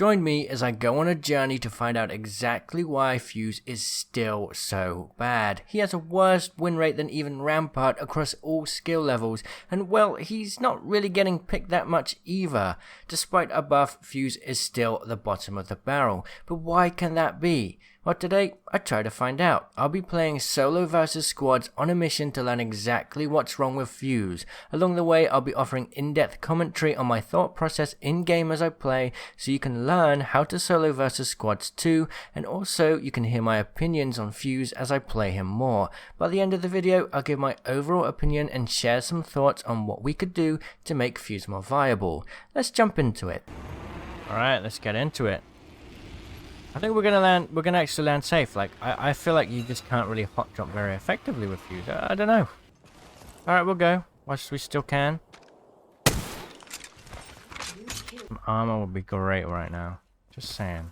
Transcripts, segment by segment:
Join me as I go on a journey to find out exactly why Fuse is still so bad. He has a worse win rate than even Rampart across all skill levels, and well, he's not really getting picked that much either. Despite a buff, Fuse is still the bottom of the barrel. But why can that be? Well, today, I try to find out. I'll be playing solo versus squads on a mission to learn exactly what's wrong with Fuse. Along the way, I'll be offering in-depth commentary on my thought process in-game as I play, so you can learn how to solo versus squads too, and also you can hear my opinions on Fuse as I play him more. By the end of the video, I'll give my overall opinion and share some thoughts on what we could do to make Fuse more viable. Let's jump into it. Alright, let's get into it. I think we're gonna actually land safe. Like, I feel like you just can't really hot jump very effectively with Fuse. I don't know. Alright, we'll go. Whilst we still can. Some armor would be great right now. Just saying.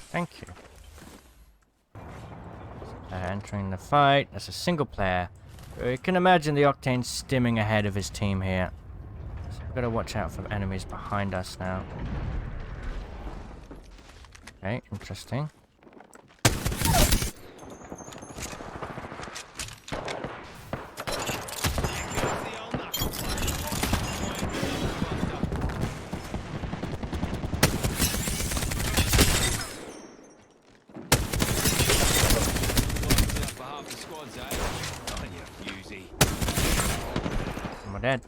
Thank you. Entering the fight. That's a single player. You can imagine the Octane stimming ahead of his team here. So we've got to watch out for enemies behind us now. Okay, interesting. I'm dead.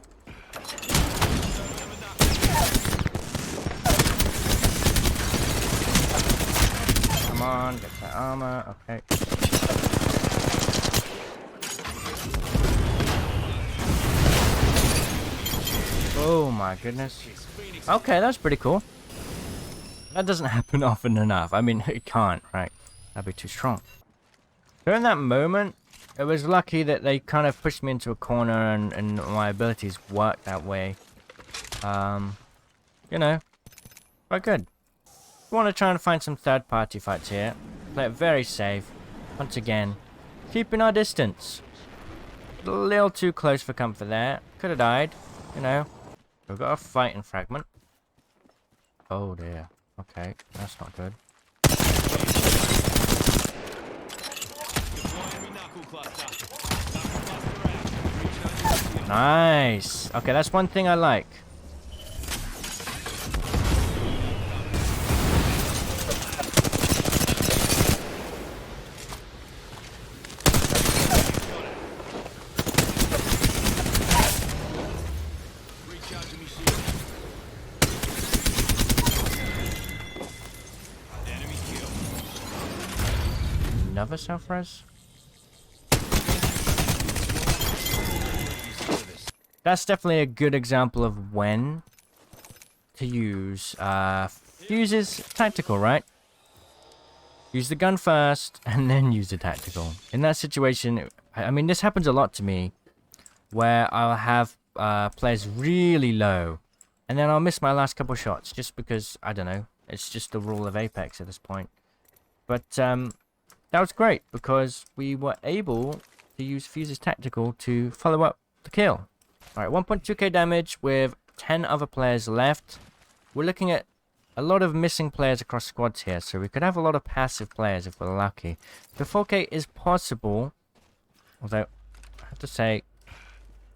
Come on, get that armor. Okay. Oh my goodness. Okay, that's pretty cool. That doesn't happen often enough. I mean, it can't, right? That'd be too strong. So in that moment, it was lucky that they kind of pushed me into a corner and my abilities worked that way. You know, quite good. We want to try and find some third-party fights here. Play it very safe. Once again, keeping our distance. A little too close for comfort there. Could have died, you know. We've got a fighting fragment. Oh dear. Okay, that's not good. Nice. Okay, that's one thing I like. Another self-res? That's definitely a good example of when to use Fuse's tactical, right? Use the gun first and then use the tactical. In that situation, I mean, this happens a lot to me where I'll have players really low and then I'll miss my last couple shots just because, I don't know, it's just the rule of Apex at this point. But that was great because we were able to use Fuse's tactical to follow up the kill. Alright, 1.2k damage with 10 other players left. We're looking at a lot of missing players across squads here, so we could have a lot of passive players if we're lucky. The 4k is possible, although I have to say,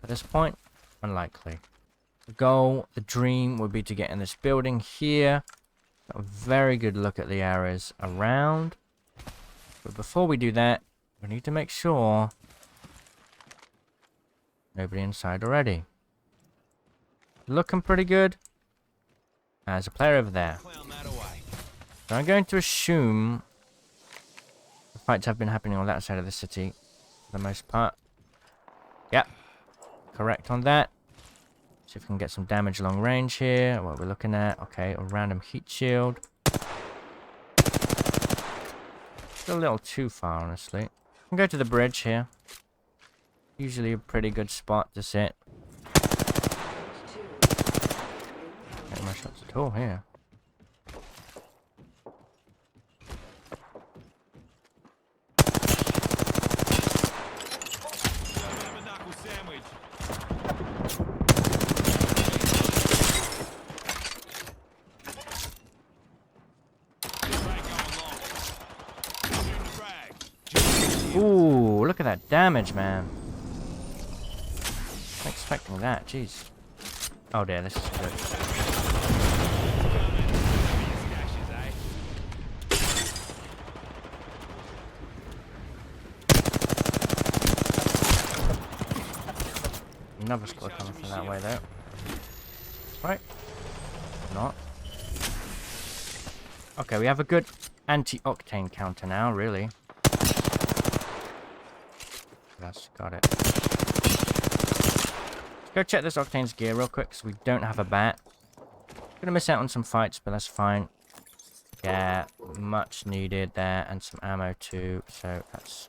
at this point, unlikely. The goal, the dream would be to get in this building here. A very good look at the areas around. But before we do that, we need to make sure nobody inside already. Looking pretty good. There's a player over there. So I'm going to assume the fights have been happening on that side of the city for the most part. Yep. Correct on that. See if we can get some damage long range here. What we're looking at. Okay, a random heat shield. Still a little too far, honestly. I can go to the bridge here. Usually a pretty good spot to sit. Not my shots at all here. Ooh, look at that damage, man. Not expecting that, jeez. Oh dear, this is good. Another squad coming from that way, though. Right? Not. Okay, we have a good anti-octane counter now, really. That's got it. Let's go check this octane's gear real quick, because we don't have a bat. Gonna miss out on some fights, but that's fine. Yeah, much needed there, and some ammo too, so that's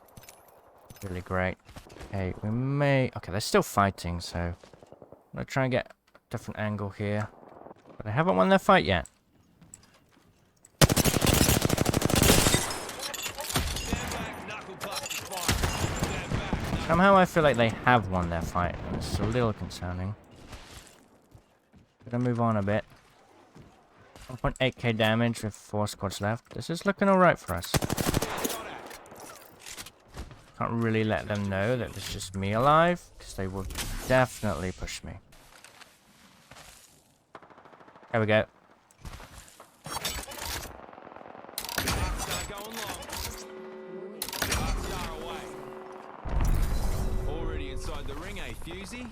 really great. Okay, we may... Okay, they're still fighting, so... I'm gonna try and get a different angle here. But I haven't won their fight yet. Somehow I feel like they have won their fight, and it's a little concerning. Gonna move on a bit. 1.8k damage with 4 squads left. This is looking alright for us. Can't really let them know that it's just me alive, because they will definitely push me. There we go. Already inside the ring, eh, Fusey?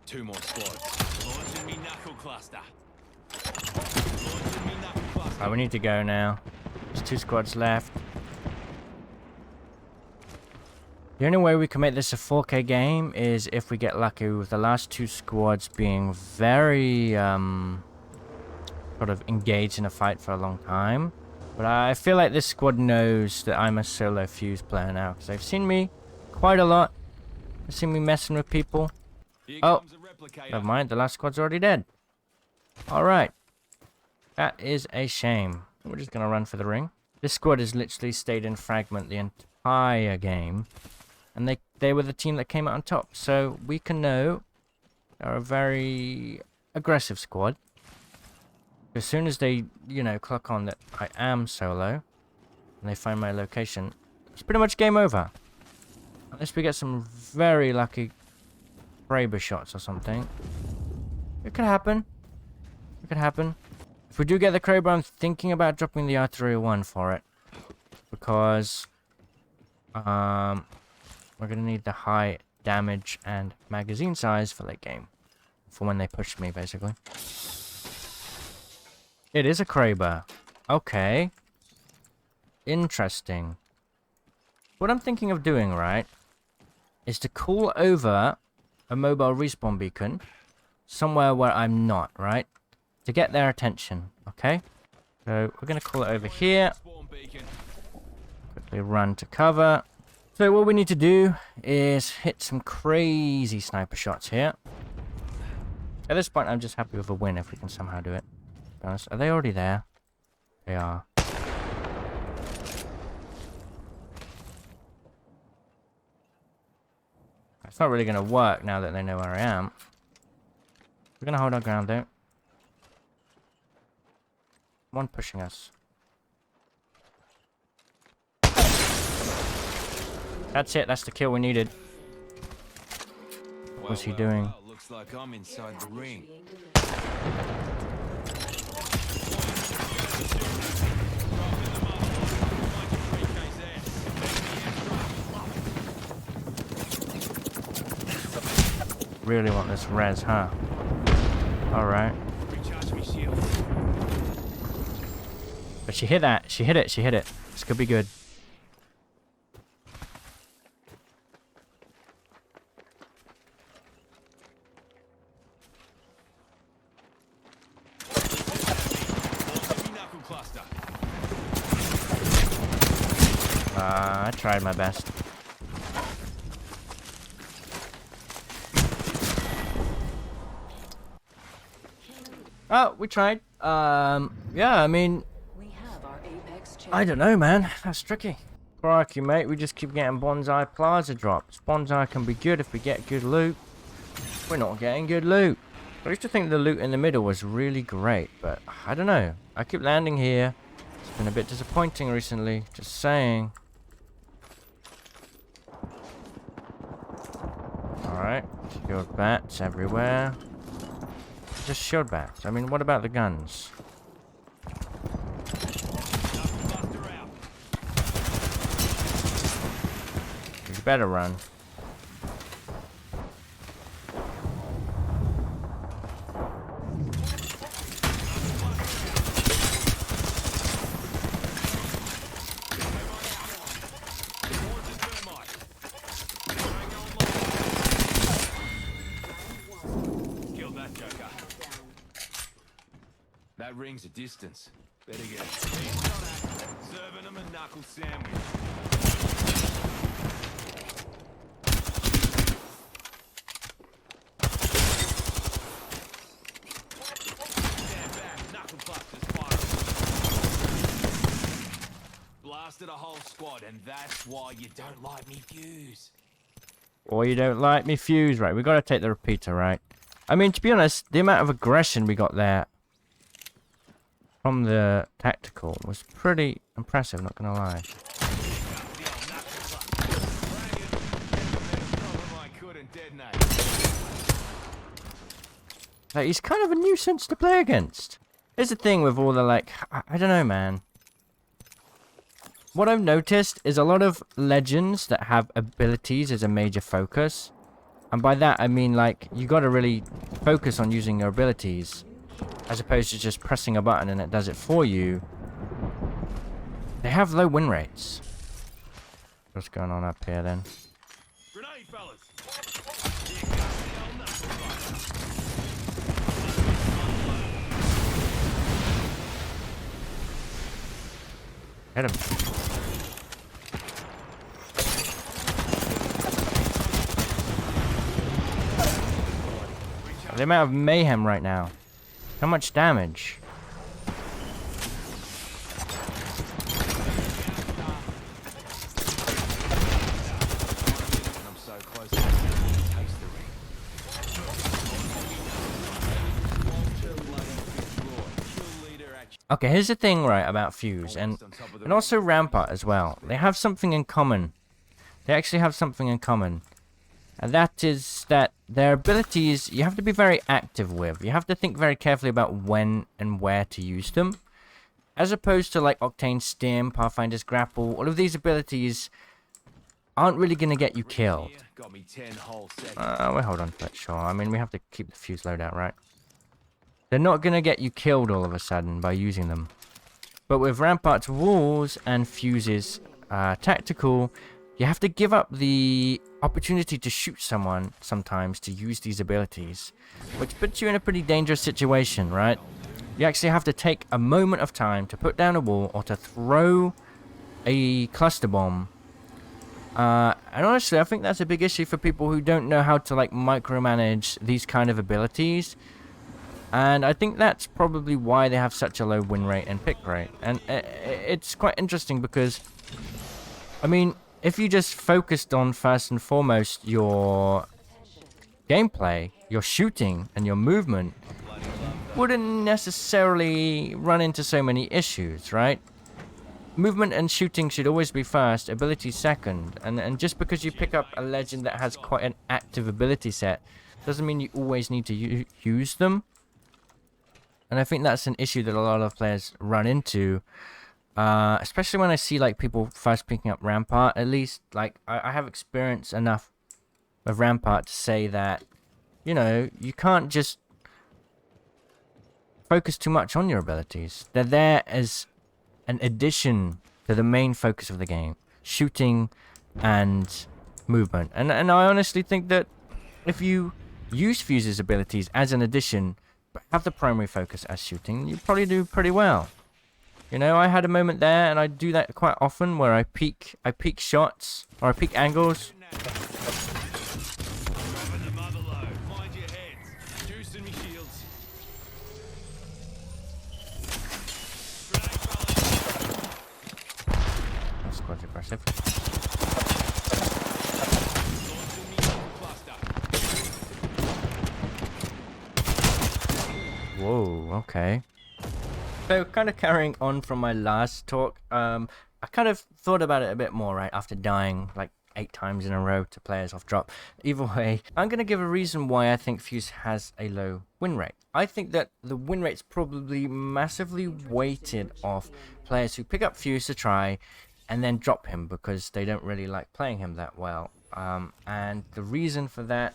Two more squads. Launching me knuckle cluster. Launching me knuckle cluster. Right, we need to go now. There's 2 squads left. The only way we can make this a 4K game is if we get lucky with the last 2 squads being very sort of engaged in a fight for a long time. But I feel like this squad knows that I'm a solo fuse player now, because they've seen me quite a lot. They've seen me messing with people. Oh, never mind, the last squad's already dead. Alright. That is a shame. We're just going to run for the ring. This squad has literally stayed in fragment the entire game. And they were the team that came out on top. So we can know they're a very aggressive squad. As soon as they, you know, clock on that I am solo, and they find my location, it's pretty much game over. Unless we get some very lucky Kraber shots or something. It could happen. It could happen. If we do get the Kraber, I'm thinking about dropping the Artillery 1 for it. Because we're going to need the high damage and magazine size for late game. For when they push me, basically. It is a Kraber. Okay. Interesting. What I'm thinking of doing, right, is to call over a mobile respawn beacon somewhere where I'm not, right? To get their attention, okay? So we're going to call it over here. Quickly run to cover. So what we need to do is hit some crazy sniper shots here. At this point, I'm just happy with a win if we can somehow do it. To be honest. Are they already there? They are. It's not really going to work now that they know where I am. We're going to hold our ground, though. One pushing us. That's it. That's the kill we needed. What was he doing? Well, looks like I'm inside the ring. Really want this res, huh? Alright. But she hit that. She hit it. She hit it. This could be good. I tried my best. Oh, we tried. Yeah, I mean, We have our apex I don't know, man. That's tricky. Crikey, mate. We just keep getting Bonsai Plaza drops. Bonsai can be good if we get good loot. We're not getting good loot. I used to think the loot in the middle was really great, but I don't know. I keep landing here. It's been a bit disappointing recently. Just saying. Alright. Shield bats everywhere. Just shield bats. I mean, what about the guns? You better run. Kill that joker. That ring's a distance. Better get serving him a knuckle sandwich. Stand back, knuckle clusters fire. Blasted a whole squad, and that's why you don't like me fuse. Or you don't like me fuse, right? We gotta take the repeater, right? I mean, to be honest, the amount of aggression we got there from the tactical was pretty impressive, not gonna lie. Like, he's kind of a nuisance to play against. Here's the thing with all the, like, I don't know, man. What I've noticed is a lot of legends that have abilities as a major focus. And by that, I mean, like, you gotta really focus on using your abilities, as opposed to just pressing a button and it does it for you. They have low win rates. What's going on up here, then? Grenade, fellas. Here comes the old knuckle cluster. Hit him. The amount of mayhem right now. How much damage? I'm so close to taste the ring. Okay, here's the thing, right, about Fuse and also Rampart as well. They have something in common. They actually have something in common. And that is that their abilities, you have to be very active with. You have to think very carefully about when and where to use them. As opposed to like Octane Stim, Pathfinder's Grapple, all of these abilities aren't really going to get you killed. Got me 10 whole seconds. We'll hold on to it, sure. I mean, we have to keep the Fuse loadout, right? They're not going to get you killed all of a sudden by using them. But with Rampart's Walls and Fuse's Tactical, you have to give up the opportunity to shoot someone sometimes to use these abilities, which puts you in a pretty dangerous situation, right? You actually have to take a moment of time to put down a wall or to throw a cluster bomb. And honestly, I think that's a big issue for people who don't know how to like micromanage these kind of abilities. And I think that's probably why they have such a low win rate and pick rate. And it's quite interesting because, I mean, if you just focused on first and foremost your gameplay, your shooting, and your movement, wouldn't necessarily run into so many issues, right? Movement and shooting should always be first, ability second. And just because you pick up a legend that has quite an active ability set, doesn't mean you always need to use them. And I think that's an issue that a lot of players run into. Especially when I see like people first picking up Rampart, at least like I have experience enough with Rampart to say that, you know, you can't just focus too much on your abilities. They're there as an addition to the main focus of the game, shooting and movement. And I honestly think that if you use Fuse's abilities as an addition, but have the primary focus as shooting, you probably do pretty well. You know, I had a moment there, and I do that quite often, where I peek shots, or I peek angles. squad's aggressive. Whoa, okay. So, kind of carrying on from my last talk, I kind of thought about it a bit more, right, after dying like 8 times in a row to players off drop. Either way, I'm going to give a reason why I think Fuse has a low win rate. I think that the win rate's probably massively weighted off players who pick up Fuse to try and then drop him because they don't really like playing him that well. And the reason for that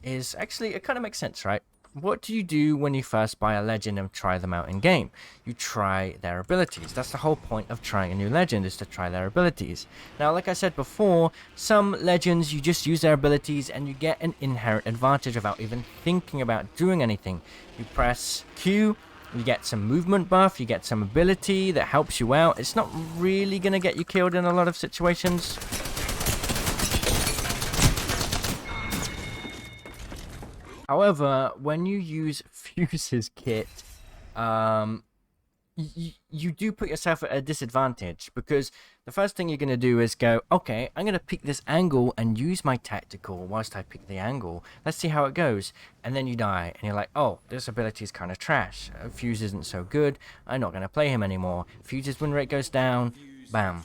is actually, it kind of makes sense, right? What do you do when you first buy a legend and try them out in game? You try their abilities. That's the whole point of trying a new legend, is to try their abilities. Now, like I said before, some legends you just use their abilities and you get an inherent advantage without even thinking about doing anything. You press Q, you get some movement buff, you get some ability that helps you out. It's not really going to get you killed in a lot of situations. However, when you use Fuse's kit, you do put yourself at a disadvantage, because the first thing you're going to do is go, okay, I'm going to pick this angle and use my tactical whilst I pick the angle. Let's see how it goes. And then you die, and you're like, oh, this ability is kind of trash. Fuse isn't so good. I'm not going to play him anymore. Fuse's win rate goes down. Bam.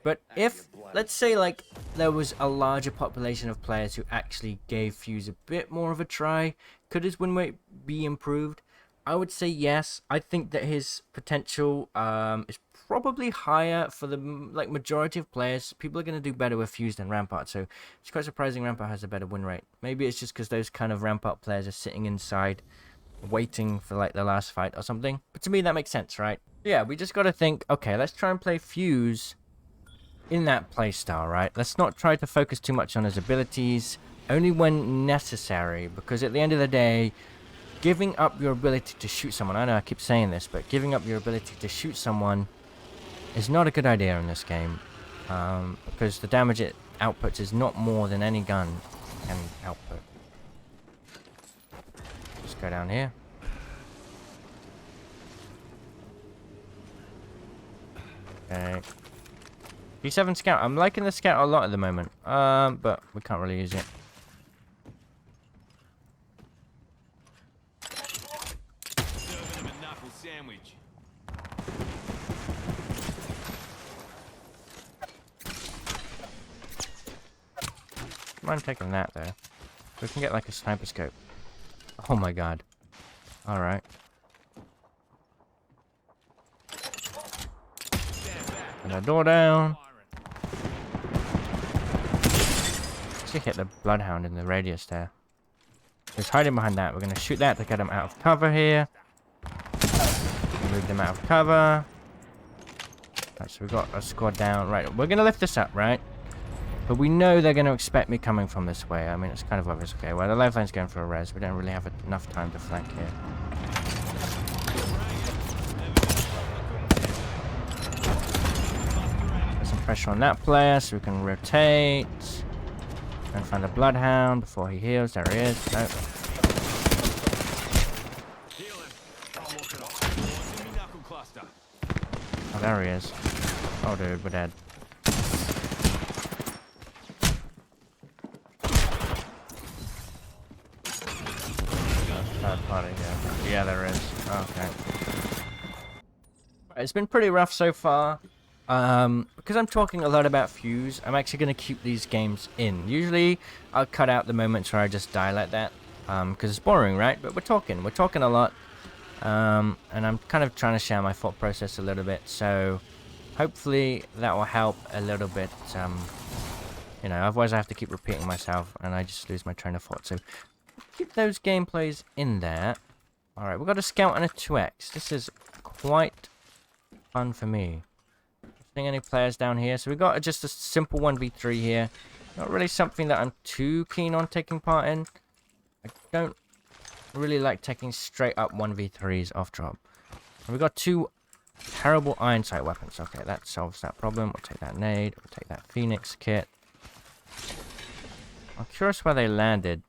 But if, let's say, like, there was a larger population of players who actually gave Fuse a bit more of a try, could his win rate be improved? I would say yes. I think that his potential is probably higher for the majority of players. People are going to do better with Fuse than Rampart, so it's quite surprising Rampart has a better win rate. Maybe it's just because those kind of Rampart players are sitting inside waiting for like the last fight or something. But to me, that makes sense, right? Yeah, we just got to think, okay, let's try and play Fuse in that playstyle, right? Let's not try to focus too much on his abilities, only when necessary, because at the end of the day, giving up your ability to shoot someone, I know I keep saying this, but giving up your ability to shoot someone is not a good idea in this game, because the damage it outputs is not more than any gun can output. Let's go down here. Okay. B7 Scout. I'm liking the Scout a lot at the moment, but we can't really use it. Serving him a knuckle sandwich. Don't mind taking that though. We can get like a sniper scope. Oh my god. Alright. And the door down. Actually hit the Bloodhound in the radius there. He's hiding behind that. We're going to shoot that to get him out of cover here. Move them out of cover. Right, so we've got a squad down. Right, we're going to lift this up, right? But we know they're going to expect me coming from this way. I mean, it's kind of obvious. Okay, well, the lifeline's going for a res. We don't really have enough time to flank here. Put some pressure on that player so we can rotate. And find a Bloodhound before he heals. There he is. Nope. Oh, there he is. Oh, dude, we're dead. Third party, yeah. Yeah, there is. Okay. It's been pretty rough so far. Because I'm talking a lot about Fuse, I'm actually going to keep these games in. Usually, I'll cut out the moments where I just die like that, because it's boring, right? But we're talking a lot, and I'm kind of trying to share my thought process a little bit, so hopefully that will help a little bit, you know, otherwise I have to keep repeating myself, and I just lose my train of thought, so keep those gameplays in there. Alright, we've got a Scout and a 2x. This is quite fun for me. Any players down here, so we got just a simple 1v3 here. Not really something that I'm too keen on taking part in. I don't really like taking straight up 1v3s off drop. And we got 2 terrible iron sight weapons. Okay, that solves that problem. We'll take that nade, we'll take that Phoenix kit. I'm curious where they landed.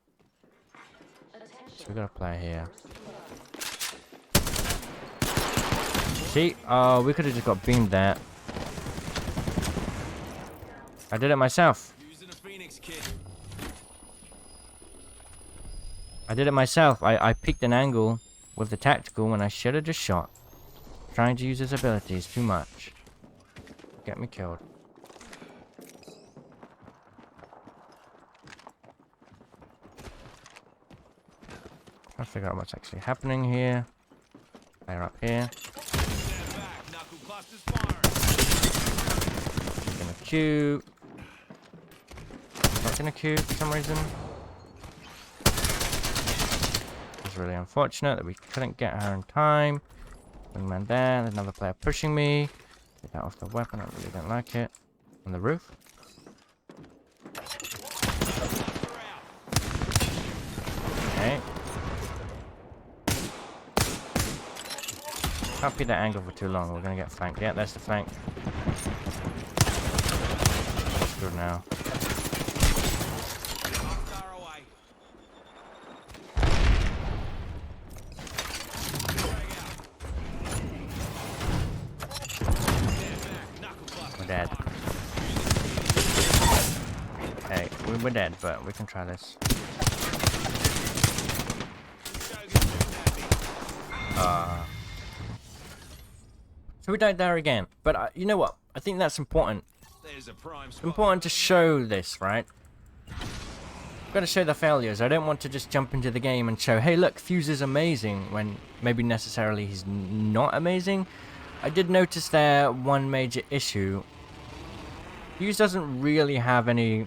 So we got a player here. See? Oh, we could have just got beamed there. I did it myself. Using a Phoenix kit. I did it myself. I picked an angle with the tactical when I should have just shot. Trying to use his abilities too much. Get me killed. Trying to figure out what's actually happening here. They're up here. Stand back. Knuckle clusters firing. In a queue. Not in a queue for some reason. It's really unfortunate that we couldn't get her in time. Wingman there. There's another player pushing me. Get that off the weapon. I really don't like it. On the roof. Okay. Can't be that angle for too long. We're gonna get flanked. Yeah, there's the flank. That's good now. Far away. We're dead. Hey, we're dead, but we can try this. So we died there again. But you know what? I think that's important. There's a prime It's spot. important to show this, right? I've got to show the failures. I don't want to just jump into the game and show, hey, look, Fuse is amazing, when maybe necessarily he's not amazing. I did notice there one major issue. Fuse doesn't really have any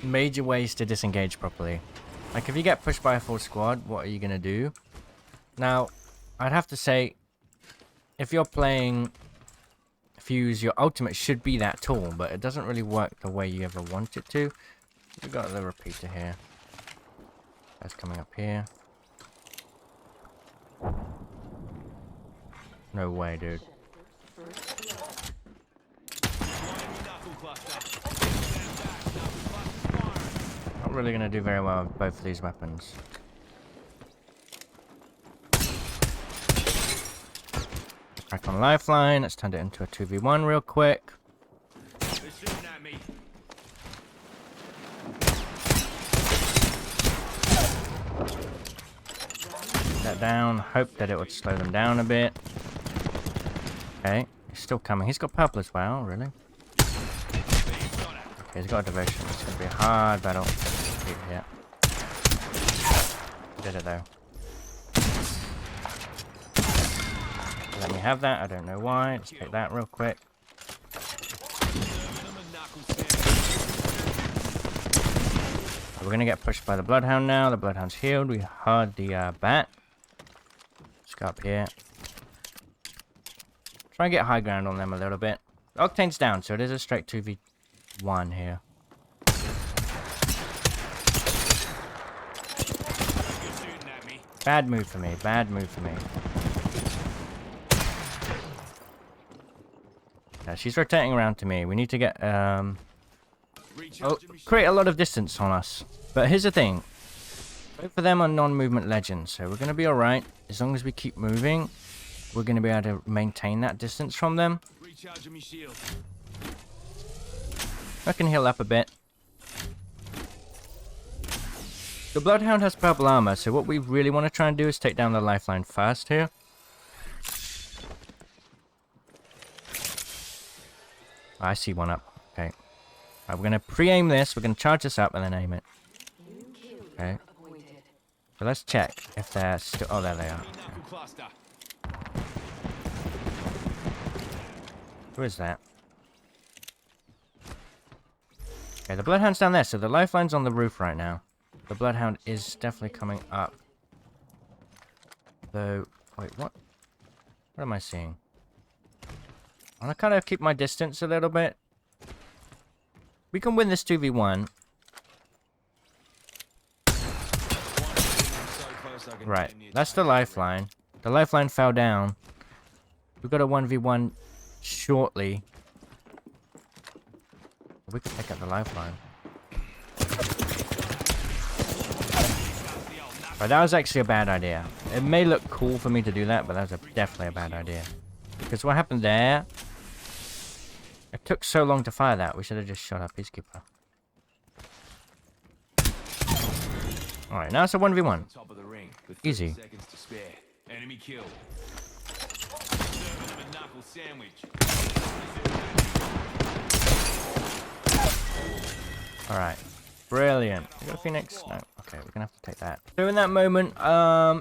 major ways to disengage properly. Like, if you get pushed by a full squad, what are you going to do? Now, I'd have to say, if you're playing Fuse, your ultimate should be that tool, but it doesn't really work the way you ever want it to. We've got the repeater here. That's coming up here. No way, dude. Knuckle cluster. Stand back. Knuckle clusters firing. Not really gonna do very well with both of these weapons. Back on lifeline. Let's turn it into a 2v1 real quick. They're shooting at me. That down. Hope that it would slow them down a bit. Okay, he's still coming. He's got purple as well, really. Okay, he's got a devotion. It's gonna be a hard battle. Keep here. Did it though. Let me have that. I don't know why. Let's take that real quick. We're gonna get pushed by the Bloodhound now. The Bloodhound's healed. We heard the bat. Let's go up here. Try and get high ground on them a little bit. Octane's down, so it is a straight 2v1 here. Bad move for me. Bad move for me. Yeah, she's rotating around to me. We need to get create a lot of distance on us. But here's the thing. Both of them are non-movement legends, so we're gonna be alright. As long as we keep moving, we're gonna be able to maintain that distance from them. Recharging me shield. I can heal up a bit. The Bloodhound has purple armor, so what we really want to try and do is take down the lifeline first here. I see one up. Okay. We're going to pre-aim this. We're going to charge this up and then aim it. Okay. So let's check if they're still... Oh, there they are. Okay. Who is that? Okay, the Bloodhound's down there, so the lifeline's on the roof right now. The Bloodhound is definitely coming up. Though... Wait, what? What am I seeing? I want to kind of keep my distance a little bit. We can win this 2v1. Right, that's the lifeline. The lifeline fell down. We've got a 1v1 shortly. We can pick up the lifeline. Right, that was actually a bad idea. It may look cool for me to do that, but that was definitely a bad idea. Because what happened there... took so long to fire that. We should have just shot our Peacekeeper. Alright, now it's a 1v1. Top of the ring with 30 Easy. seconds to spare. Enemy kill. Serving them a knuckle sandwich. Alright. Brilliant. We got a Phoenix? No. Okay, we're gonna have to take that. So in that moment,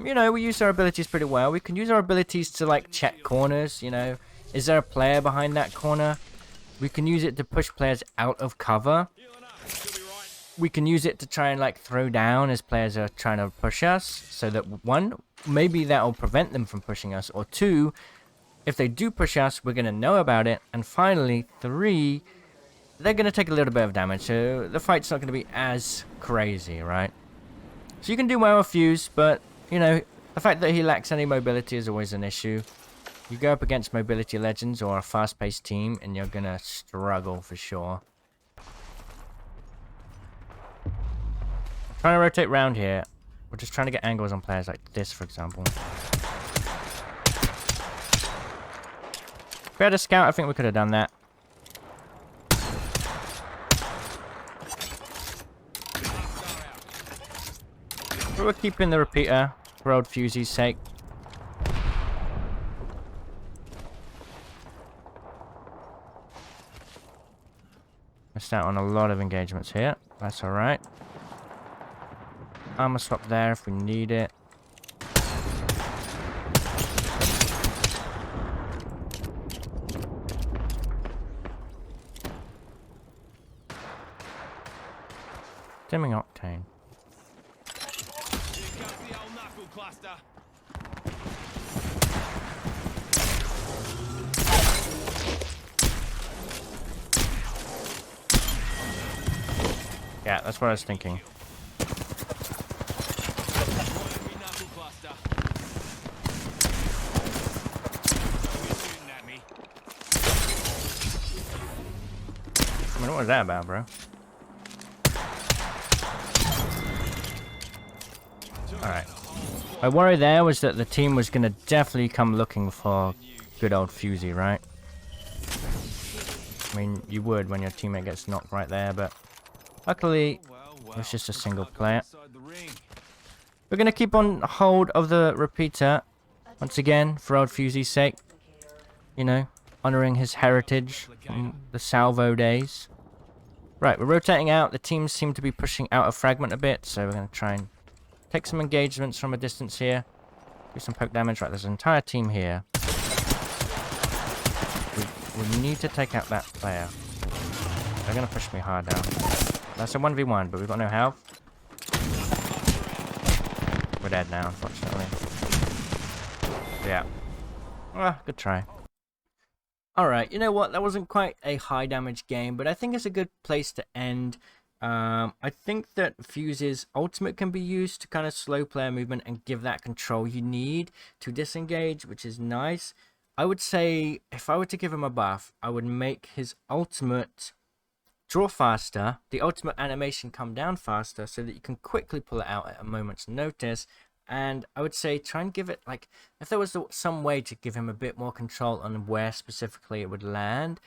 you know, we use our abilities pretty well. We can use our abilities to, like, check corners, you know. Is there a player behind that corner? We can use it to push players out of cover. We can use it to try and, like, throw down as players are trying to push us. So that, one, maybe that'll prevent them from pushing us. Or two, if they do push us, we're gonna know about it. And finally, three, they're going to take a little bit of damage, so the fight's not going to be as crazy, right? So you can do well with Fuse, but, you know, the fact that he lacks any mobility is always an issue. You go up against mobility legends or a fast-paced team, and you're going to struggle for sure. I'm trying to rotate round here. We're just trying to get angles on players like this, for example. If we had a scout, I think we could have done that. But we're keeping the repeater for old Fusey's sake. Missed out on a lot of engagements here. That's alright. Armor swap there if we need it. Dimming octane. Cluster. Yeah, that's what I was thinking. I mean, what was that about, bro? Alright. My worry there was that the team was going to definitely come looking for good old Fusey, right? I mean, you would when your teammate gets knocked right there, but luckily, it was just a single player. We're going to keep on hold of the repeater, once again, for old Fusey's sake. You know, honouring his heritage from the Salvo days. Right, we're rotating out. The teams seem to be pushing out of fragment a bit, so we're going to try and take some engagements from a distance here. Do some poke damage. Right, there's an entire team here. We need to take out that player. They're going to push me hard now. That's a 1v1, but we've got no health. We're dead now, unfortunately. Yeah. Ah, good try. Alright, you know what? That wasn't quite a high damage game, but I think it's a good place to end. I think that Fuse's ultimate can be used to kind of slow player movement and give that control you need to disengage, which is nice. I would say, if I were to give him a buff, I would make his ultimate draw faster, the ultimate animation come down faster, so that you can quickly pull it out at a moment's notice. And I would say try and give it, like, if there was some way to give him a bit more control on where specifically it would land,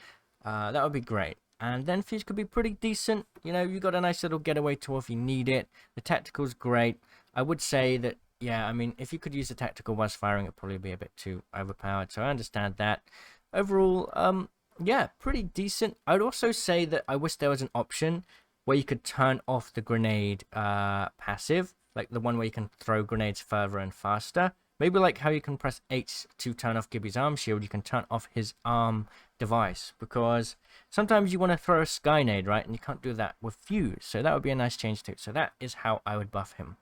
that would be great. And then Fuse could be pretty decent. You know, you got a nice little getaway tool if you need it. The tactical's great. I would say that, yeah, I mean, if you could use the tactical whilst firing, it'd probably be a bit too overpowered. So I understand that. Overall, yeah, pretty decent. I'd also say that I wish there was an option where you could turn off the grenade passive. Like the one where you can throw grenades further and faster. Maybe like how you can press H to turn off Gibby's arm shield, you can turn off his arm device. Because sometimes you want to throw a Skynade, right? And you can't do that with Fuse. So that would be a nice change too. So that is how I would buff him.